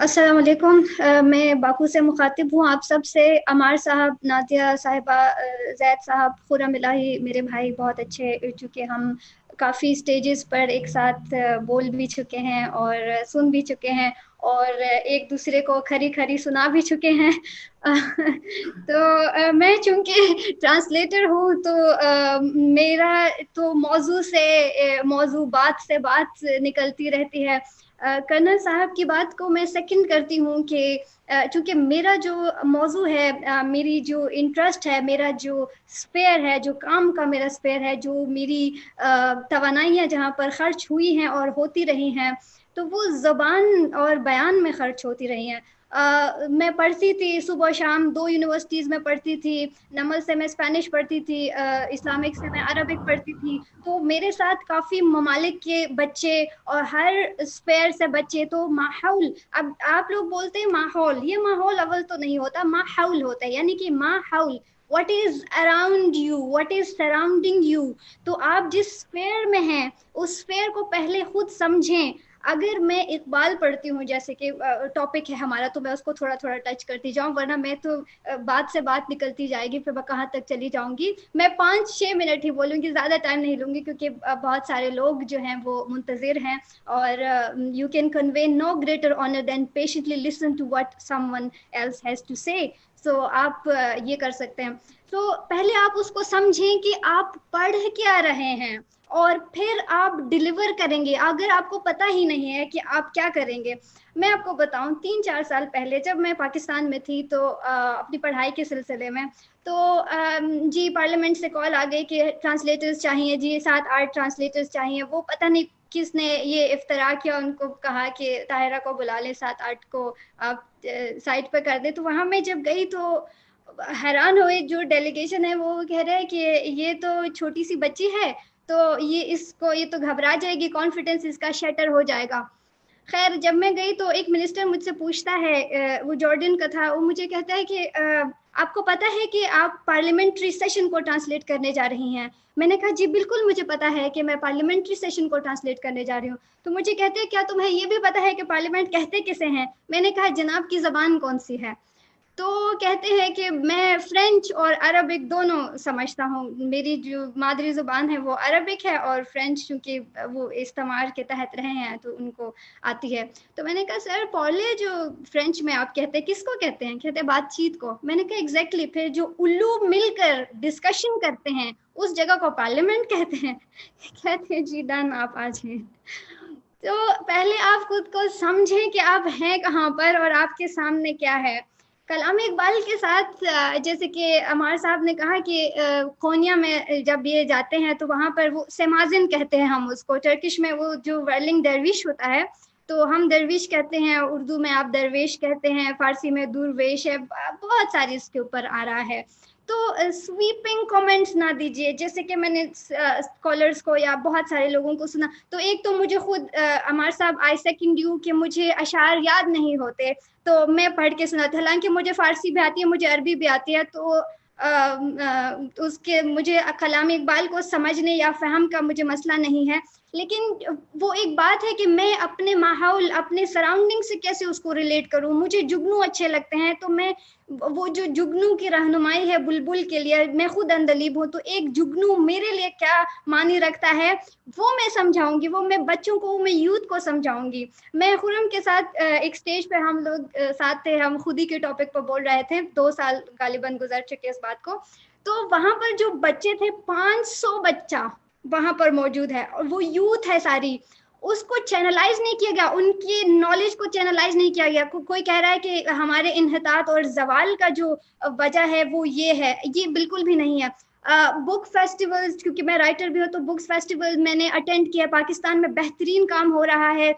अस्सलाम वालेकुम। मैं बाकू से मुखातिब हूँ आप सब से। अमार साहब, नादिया साहिबा, जैद साहब, खुरम इलाही मेरे भाई बहुत अच्छे, चूँकि हम काफ़ी स्टेजेस पर एक साथ बोल भी चुके हैं और सुन भी चुके हैं और एक दूसरे को खरी खरी सुना भी चुके हैं। तो मैं चूँकि ट्रांसलेटर हूँ तो मेरा तो मौजू से मौजू बात से बात निकलती रहती है। कर्नल साहब की बात को मैं सेकंड करती हूँ कि चूंकि मेरा जो मौजू है, मेरी जो इंटरेस्ट है, मेरा जो स्पेयर है, जो काम का मेरा स्पेयर है, जो मेरी तवानाइयाँ जहाँ पर खर्च हुई हैं और होती रही हैं, तो वो ज़बान और बयान में खर्च होती रही हैं। मैं पढ़ती थी सुबह शाम, दो यूनिवर्सिटीज़ में पढ़ती थी। नमल से मैं स्पेनिश पढ़ती थी, इस्लामिक से मैं अरबिक पढ़ती थी। तो मेरे साथ काफ़ी ममालिक के बच्चे और हर स्पेयर से बच्चे। तो माहौल, अब आप लोग बोलते हैं माहौल, ये माहौल अव्वल तो नहीं होता, माहौल होता है, यानी कि माहौल, what is around you, what is surrounding you. तो आप जिस स्पेयर में हैं उस स्पेयर को पहले खुद समझें। अगर मैं इकबाल पढ़ती हूँ, जैसे कि टॉपिक है हमारा, तो मैं उसको थोड़ा थोड़ा टच करती जाऊँ, वरना मैं तो बात से बात निकलती जाएगी, फिर मैं कहाँ तक चली जाऊंगी। मैं 5-6 मिनट ही बोलूंगी, ज्यादा टाइम नहीं लूंगी, क्योंकि बहुत सारे लोग जो हैं वो मुंतजिर हैं। और you can convey no greater honour than patiently listen to what someone else has to say. So आप ये कर सकते हैं। तो पहले आप उसको समझें कि आप पढ़ क्या रहे हैं, और फिर आप डिलीवर करेंगे। अगर आपको पता ही नहीं है कि आप क्या करेंगे, मैं आपको बताऊं, 3-4 साल पहले जब मैं पाकिस्तान में थी, तो अपनी पढ़ाई के सिलसिले में, तो जी पार्लियामेंट से कॉल आ गई कि ट्रांसलेटर्स चाहिए जी, 7-8 ट्रांसलेटर्स चाहिए। वो पता नहीं किसने ये इफ्तरा किया, उनको कहा कि ताहिरा को बुला ले, 7-8 को आप साइट पर कर दे। तो वहां मैं जब गई तो हैरान हुए, जो डेलीगेशन है वो कह रहे हैं कि ये तो छोटी सी बच्ची है, तो ये तो घबरा जाएगी, कॉन्फिडेंस इसका शटर हो जाएगा। खैर जब मैं गई तो एक मिनिस्टर मुझसे पूछता है, वो जॉर्डन का था, वो मुझे कहता है कि आपको पता है कि आप पार्लियामेंट्री सेशन को ट्रांसलेट करने जा रही हैं। मैंने कहा जी बिल्कुल मुझे पता है कि मैं पार्लियामेंट्री सेशन को ट्रांसलेट करने जा रही हूँ। तो मुझे कहते हैं क्या तुम्हें ये भी पता है कि पार्लियामेंट कहते किसे हैं। मैंने कहा जनाब की जबान कौन सी है। तो कहते हैं कि मैं फ्रेंच और अरबिक दोनों समझता हूँ, मेरी जो मादरी ज़ुबान है वो अरबिक है, और फ्रेंच चूँकि वो इस्तेमाल के तहत रहे हैं तो उनको आती है। तो मैंने कहा सर पॉले जो फ्रेंच में आप कहते हैं किसको कहते हैं। कहते हैं बातचीत को। मैंने कहा एग्जैक्टली, फिर जो उल्लू मिलकर डिस्कशन करते हैं उस जगह को पार्लियामेंट कहते हैं। कहते हैं जी डन, आप आ जाइए। तो पहले आप खुद को समझें कि आप हैं कहाँ पर और आपके सामने क्या है। कलाम इकबाल के साथ जैसे कि अमार साहब ने कहा कि कोनिया में जब ये जाते हैं तो वहां पर वो सेमाजिन कहते हैं, हम उसको टर्किश में वो जो वर्लिंग दरविश होता है, तो हम दरविश कहते हैं, उर्दू में आप दरवेश कहते हैं, फारसी में दुर्वेश है, बहुत सारी इसके ऊपर आ रहा है। तो स्वीपिंग कमेंट्स ना दीजिए। जैसे कि मैंने स्कॉलर्स को या बहुत सारे लोगों को सुना, तो एक तो मुझे खुद अमार साहब आई सेकंड यू कि मुझे अशार याद नहीं होते, तो मैं पढ़ के सुनाती। हालांकि मुझे फारसी भी आती है, मुझे अरबी भी आती है, तो उसके मुझे कलाम इकबाल को समझने या फहम का मुझे मसला नहीं है। लेकिन वो एक बात है कि मैं अपने माहौल, अपने सराउंडिंग से कैसे उसको रिलेट करूं। मुझे जुगनू अच्छे लगते हैं, तो मैं वो जो जुगनू की रहनुमाई है बुलबुल के लिए, मैं खुद अंदलीब हूँ, तो एक जुगनू मेरे लिए क्या मानी रखता है वो मैं समझाऊंगी, वो मैं बच्चों को, मैं यूथ को समझाऊंगी। मैं खुरम के साथ एक स्टेज पे हम लोग साथ थे, हम खुदी के टॉपिक पर बोल रहे थे, 2 साल गालिबन गुजर चुके इस बात को। तो वहां पर जो बच्चे थे, 500 बच्चा वहां पर मौजूद है, और वो यूथ है सारी। उसको चैनलाइज नहीं किया गया, उनकी नॉलेज को चैनलाइज नहीं किया गया। कोई कह रहा है कि हमारे इन्हितात और जवाल का जो वजह है वो ये है, ये बिल्कुल भी नहीं है। बुक फेस्टिवल्स, क्योंकि मैं राइटर भी हूँ, तो बुक्स फेस्टिवल मैंने अटेंड किया, पाकिस्तान में बेहतरीन काम हो रहा है।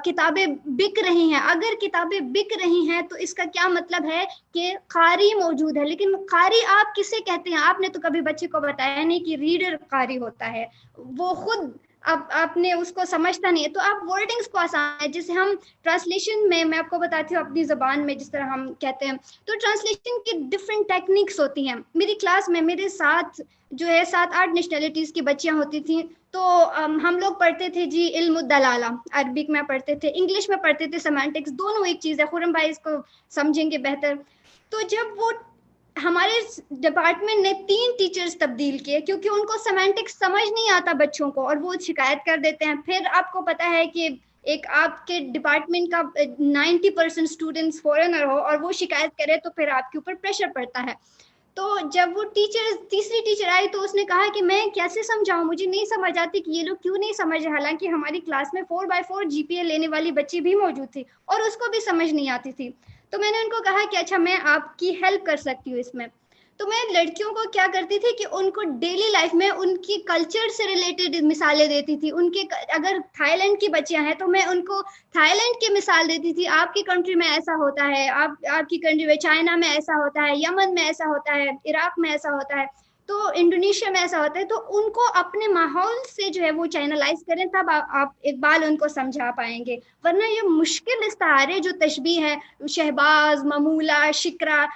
किताबें बिक रही हैं। अगर किताबें बिक रही हैं तो इसका क्या मतलब है कि कारी मौजूद है। लेकिन कारी आप किसे कहते हैं? आपने तो कभी बच्चे को बताया नहीं कि रीडर कारी होता है। वो खुद अब आपने उसको समझता नहीं है, तो आप वर्डिंग्स को आसान है, जैसे हम ट्रांसलेशन में, मैं आपको बताती हूँ अपनी ज़बान में जिस तरह हम कहते हैं, तो ट्रांसलेशन की डिफरेंट टेक्निक्स होती हैं। मेरी क्लास में मेरे साथ जो है 7-8 नेशनलिटीज़ की बच्चियाँ होती थी, तो हम लोग पढ़ते थे जी इल्म दलाला, अरबिक में पढ़ते थे, इंग्लिश में पढ़ते थे सेमांटिक्स, दोनों एक चीज़ है, खुरम भाई इसको समझेंगे बेहतर। तो जब वो हमारे डिपार्टमेंट ने 3 टीचर्स तब्दील किए, क्योंकि उनको सेमेंटिक्स समझ नहीं आता बच्चों को, और वो शिकायत कर देते हैं। फिर आपको पता है कि एक आपके डिपार्टमेंट का 90% स्टूडेंट्स फॉरेनर हो और वो शिकायत करे, तो फिर आपके ऊपर प्रेशर पड़ता है। तो जब वो टीचर, तीसरी टीचर आई, तो उसने कहा कि मैं कैसे समझाऊं, मुझे नहीं समझ आती कि ये लोग क्यों नहीं समझ रहे, हालांकि हमारी क्लास में 4x4 जीपीए लेने वाली बच्ची भी मौजूद थी और उसको भी समझ नहीं आती थी। तो मैंने उनको कहा कि अच्छा मैं आपकी हेल्प कर सकती हूँ इसमें। तो मैं लड़कियों को क्या करती थी कि उनको डेली लाइफ में उनकी कल्चर से रिलेटेड मिसालें देती थी। उनके, अगर थाईलैंड की बच्चियां हैं तो मैं उनको थाईलैंड की मिसाल देती थी, आपकी कंट्री में ऐसा होता है, आपकी कंट्री में, चाइना में ऐसा होता है, यमन में ऐसा होता है, इराक में ऐसा होता है, तो इंडोनेशिया में ऐसा होता है। तो उनको अपने माहौल से जो है वो चैनलाइज करें, तब आप इकबाल उनको समझा पाएंगे। वरना ये मुश्किल इस्तारे जो तशबीह है, शहबाज, ममूला, शिकरा,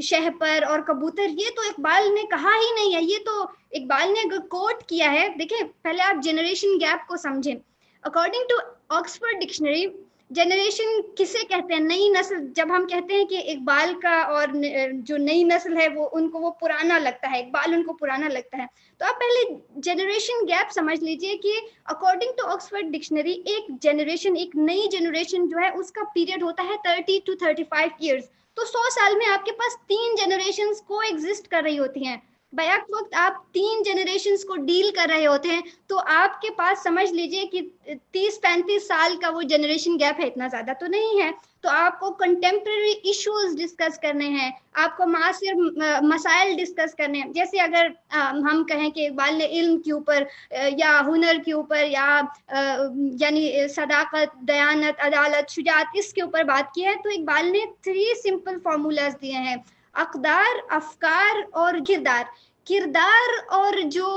शहपर और कबूतर, ये तो इकबाल ने कहा ही नहीं है, ये तो इकबाल ने कोट किया है। देखिए पहले आप जनरेशन गैप को समझें। According to Oxford dictionary, generation किसे कहते हैं? नई नस्ल। जब हम कहते हैं कि इकबाल का और जो नई नस्ल है वो, उनको वो पुराना लगता है, इकबाल उनको पुराना लगता है, तो आप पहले जनरेशन गैप समझ लीजिए कि अकॉर्डिंग टू ऑक्सफोर्ड डिक्शनरी एक जनरेशन, एक नई जनरेशन जो है उसका पीरियड होता है 30 to 35 ईयर्स। तो 100 साल में आपके पास 3 जनरेशन को एग्जिस्ट कर रही होती हैं। बैक वक्त आप 3 जनरेशन को डील कर रहे होते हैं, तो आपके पास समझ लीजिए कि 30-35 साल का वो जनरेशन गैप है, इतना ज्यादा तो नहीं है। तो आपको कंटेम्प्रेरी इश्यूज डिस्कस करने हैं, आपको मासिर मसाइल डिस्कस करने हैं। जैसे अगर हम कहें कि इकबाल ने इल्म के ऊपर या हुनर के ऊपर या यानी सदाकत, दयानत, अदालत, शुजात, इसके ऊपर बात की है, तो इकबाल ने 3 सिंपल फार्मूलाज दिए हैं, अकदार, अफकार और किरदार। किरदार और जो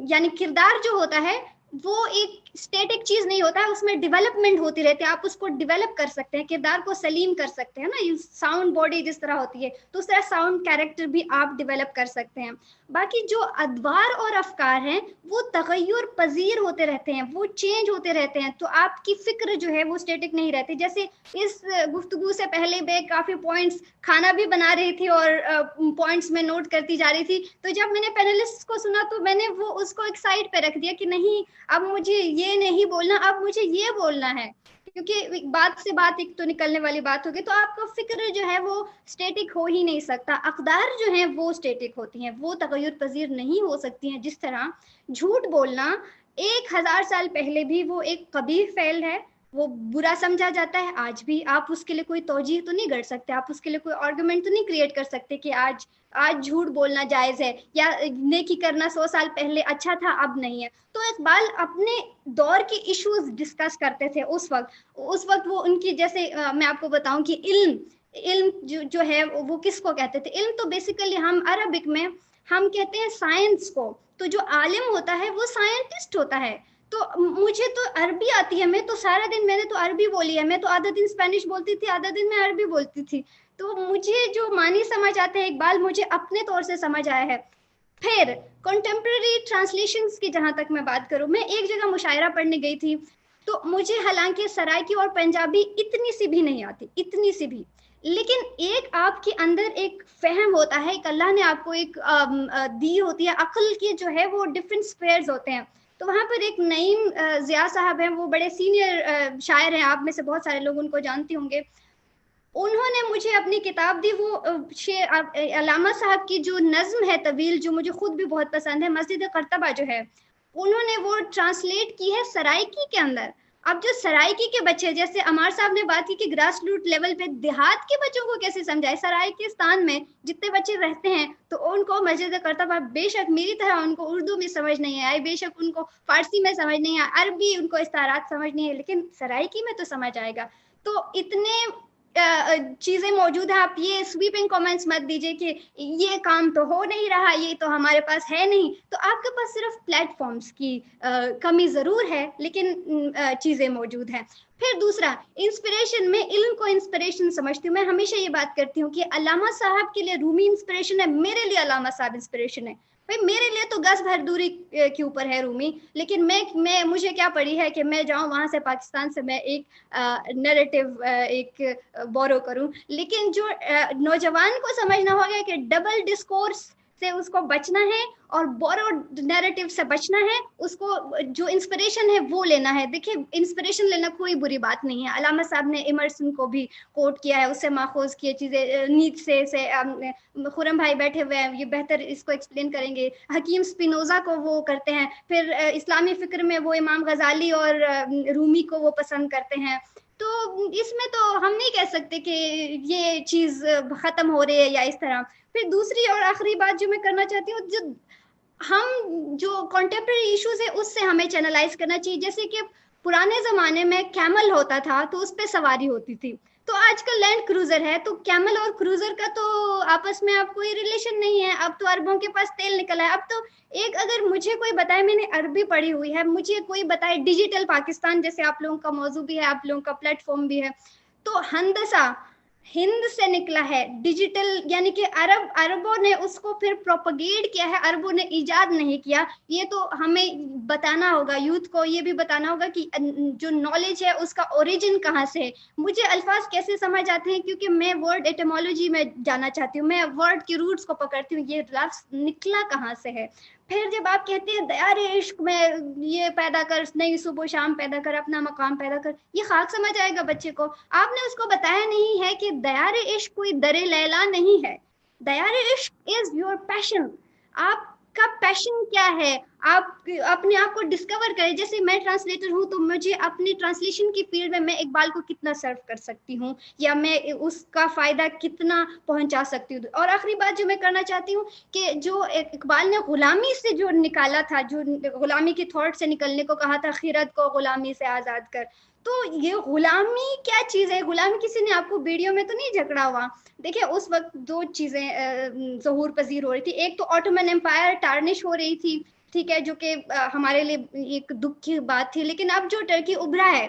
यानी किरदार जो होता है वो एक स्टेटिक चीज नहीं होता है, उसमें डेवलपमेंट होती रहती है, आप उसको डेवलप कर सकते हैं, किरदार को सलीम कर सकते हैं ना। ये साउंड बॉडी जिस तरह होती है, तो उस तरह साउंड कैरेक्टर भी आप डेवलप कर सकते हैं। बाकी जो अदवार और अफकार हैं वो तगय्युर पजीर होते रहते हैं, वो चेंज होते रहते हैं, तो आपकी फिक्र जो है वो स्टेटिक नहीं रहती। जैसे इस गुफ्तगू से पहले मैं काफी पॉइंट्स खाना भी बना रही थी और पॉइंट्स में नोट करती जा रही थी, तो जब मैंने पैनलिस्ट को सुना तो मैंने वो उसको एक साइड पे रख दिया कि नहीं, अब मुझे ये नहीं बोलना, अब मुझे ये बोलना है, क्योंकि बात से बात एक तो निकलने वाली बात होगी, तो आपका फिक्र जो है वो स्टेटिक हो ही नहीं सकता। अकदार जो है वो स्टेटिक होती हैं, वो तगय्युर पजीर नहीं हो सकती हैं। जिस तरह झूठ बोलना 1000 साल पहले भी वो एक कबीह फेल है, वो बुरा समझा जाता है आज भी। आप उसके लिए कोई तौजीह तो नहीं कर सकते, आप उसके लिए कोई आर्गुमेंट तो नहीं क्रिएट कर सकते कि आज झूठ बोलना जायज है या नेकी करना 100 साल पहले अच्छा था अब नहीं है। तो इकबाल अपने दौर के इश्यूज डिस्कस करते थे उस वक्त वो उनकी, जैसे मैं आपको बताऊं कि इल्म जो है वो किसको कहते थे? इल्म तो बेसिकली हम अरबिक में हम कहते हैं साइंस को, तो जो आलिम होता है वो साइंटिस्ट होता है। तो मुझे तो अरबी आती है, मैं तो सारा दिन मैंने तो अरबी बोली है, मैं तो आधा दिन स्पेनिश बोलती थी, आधा दिन मैं अरबी बोलती थी, तो मुझे जो मानी समझ आते हैं इकबाल मुझे अपने तौर से समझ आया है। फिर कंटेम्प्रेरी ट्रांसलेशंस की जहां तक मैं बात करूं, मैं एक जगह मुशायरा पढ़ने गई थी, तो मुझे हालांकि सराइकी और पंजाबी इतनी सी भी नहीं आती, इतनी सी भी, लेकिन एक आपके अंदर एक फहम होता है, एक अल्लाह ने आपको एक दी होती है अक्ल की, जो है वो डिफरेंट स्फेयर्स होते हैं। तो वहां पर एक नईम जिया साहब हैं, वो बड़े सीनियर शायर हैं, आप में से बहुत सारे लोग उनको जानते होंगे। उन्होंने मुझे अपनी किताब दी, वो शेर अलामा साहब की जो नज्म है तवील, जो मुझे खुद भी बहुत पसंद है, मस्जिद करतबा जो है, उन्होंने वो ट्रांसलेट की है सराइकी के अंदर। अब जो सराइकी के बच्चे, जैसे अमार साहब ने बात की कि ग्रास रूट लेवल पे देहात के बच्चों को कैसे समझाए, सराइकिस्तान में जितने बच्चे रहते हैं तो उनको मस्जिद करतबा बेशक मेरी तरह उनको उर्दू में समझ नहीं आई, बेशक उनको फारसी में समझ नहीं आई, अरबी उनको इस्तारात समझ नहीं है, लेकिन सराइकी में तो समझ आएगा। तो इतने चीजें मौजूद हैं, आप ये स्वीपिंग कमेंट्स मत दीजिए कि ये काम तो हो नहीं रहा, ये तो हमारे पास है नहीं। तो आपके पास सिर्फ प्लेटफॉर्म्स की कमी जरूर है, लेकिन चीजें मौजूद हैं। फिर दूसरा, इंस्पिरेशन में इल्म को इंस्पिरेशन समझती हूँ। मैं हमेशा ये बात करती हूँ कि अल्लामा साहब के लिए रूमी इंस्पिरेशन है, मेरे लिए अल्लामा साहब इंस्पिरेशन है। भाई मेरे लिए तो गज भर दूरी के ऊपर है रूमी, लेकिन मैं मुझे क्या पड़ी है कि मैं जाऊं वहां से पाकिस्तान से मैं एक नैरेटिव एक बोरो करूं। लेकिन जो नौजवान को समझना होगा कि डबल डिस्कोर्स से उसको बचना है और बोरो नैरेटिव से बचना है, उसको जो इंस्पिरेशन है वो लेना है। देखिए इंस्पिरेशन लेना कोई बुरी बात नहीं है, अलामा साहब ने इमर्सन को भी कोट किया है, उससे माखूज किए चीजें नीच से खुरम भाई बैठे हुए हैं, ये बेहतर इसको एक्सप्लेन करेंगे। हकीम स्पिनोजा को वो करते हैं, फिर इस्लामी फिक्र में वो इमाम गजाली और रूमी को वो पसंद करते हैं। तो इसमें तो हम नहीं कह सकते कि ये चीज खत्म हो रही है या इस तरह। फिर दूसरी और आखिरी बात जो मैं करना चाहती हूँ, जो कॉन्टेम्प्रेरी इश्यूज है उससे हमें चैनलाइज करना चाहिए। जैसे कि पुराने जमाने में कैमल होता था तो उस पर सवारी होती थी, तो आजकल लैंड क्रूजर है, तो कैमल और क्रूजर का तो आपस में अब कोई रिलेशन नहीं है, अब तो अरबों के पास तेल निकला है। अब तो एक, अगर मुझे कोई बताए, मैंने अरबी पढ़ी हुई है, मुझे कोई बताए डिजिटल पाकिस्तान जैसे आप लोगों का मौजू भी है, आप लोगों का प्लेटफॉर्म भी है, तो हंदसा हिंद से निकला है, डिजिटल यानी कि अरबों ने उसको फिर प्रोपगेट किया है, अरबों ने इजाद नहीं किया। ये तो हमें बताना होगा, यूथ को ये भी बताना होगा कि जो नॉलेज है उसका ओरिजिन कहाँ से है। मुझे अल्फाज कैसे समझ आते हैं, क्योंकि मैं वर्ड एटमोलॉजी में जाना चाहती हूँ, मैं वर्ड की रूट्स को पकड़ती हूँ, ये लफ्ज निकला कहाँ से है। फिर जब आप कहते हैं दयारे इश्क में ये पैदा कर, नई सुबह शाम पैदा कर, अपना मकाम पैदा कर, ये खाक समझ आएगा बच्चे को। आपने उसको बताया नहीं है कि दयारे इश्क कोई दरे लैला नहीं है, दयारे इश्क इज योर पैशन। आपका पैशन क्या है, आप अपने आप को डिस्कवर करें। जैसे मैं ट्रांसलेटर हूँ, तो मुझे अपनी ट्रांसलेशन की फील्ड में मैं इकबाल को कितना सर्व कर सकती हूँ, या मैं उसका फायदा कितना पहुंचा सकती हूँ। और आखिरी बात जो मैं करना चाहती हूँ कि जो इकबाल ने गुलामी से जो निकाला था, जो गुलामी की थॉट से निकलने को कहा था, खिरत को गुलामी से आजाद कर, तो ये गुलामी क्या चीज है? गुलामी किसी ने आपको वीडियो में तो नहीं झगड़ा हुआ। देखिए उस वक्त दो चीजें ज़हूर पजीर हो रही थी, एक तो ऑटोमन एम्पायर टार्निश हो रही थी, ठीक है, जो कि हमारे लिए एक दुख की बात थी। लेकिन अब जो टर्की उभरा है,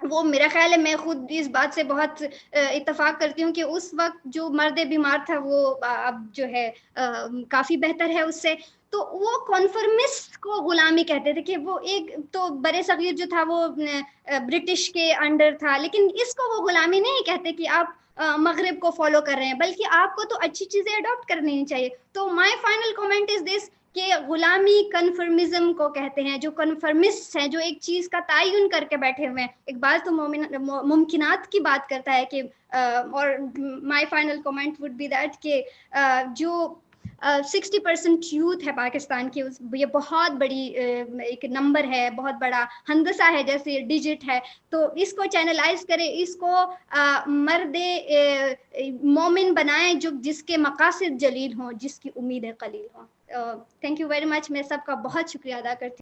वो मेरा ख्याल है, मैं खुद इस बात से बहुत इत्तेफाक करती हूँ कि उस वक्त जो मर्द बीमार था वो अब जो है काफी बेहतर है उससे। तो वो कॉन्फर्मिस्ट को गुलामी कहते थे कि वो एक तो बड़े सगीर जो था वो ब्रिटिश के अंडर था, लेकिन इसको वो गुलामी नहीं कहते कि आप मगरिब को फॉलो कर रहे हैं, बल्कि आपको तो अच्छी चीजें अडॉप्ट करनी चाहिए। तो my final comment is this कि गुलामी कन्फर्मिज्म को कहते हैं, जो कन्फर्मिस्ट हैं, जो एक चीज का तायुन करके बैठे हुए हैं। इकबाल तो मुमकिनात की बात करता है कि और my final comment would be that कि जो 60% यूथ है पाकिस्तान की, ये बहुत बड़ी एक नंबर है, बहुत बड़ा हंदसा है, जैसे डिजिट है। तो इसको चैनलाइज करें, इसको मर्द मोमिन बनाएं, जो जिसके मकासद जलील हों, जिसकी उम्मीदें कलील हों। थैंक यू वेरी मच, मैं सबका बहुत शुक्रिया अदा करती हूँ।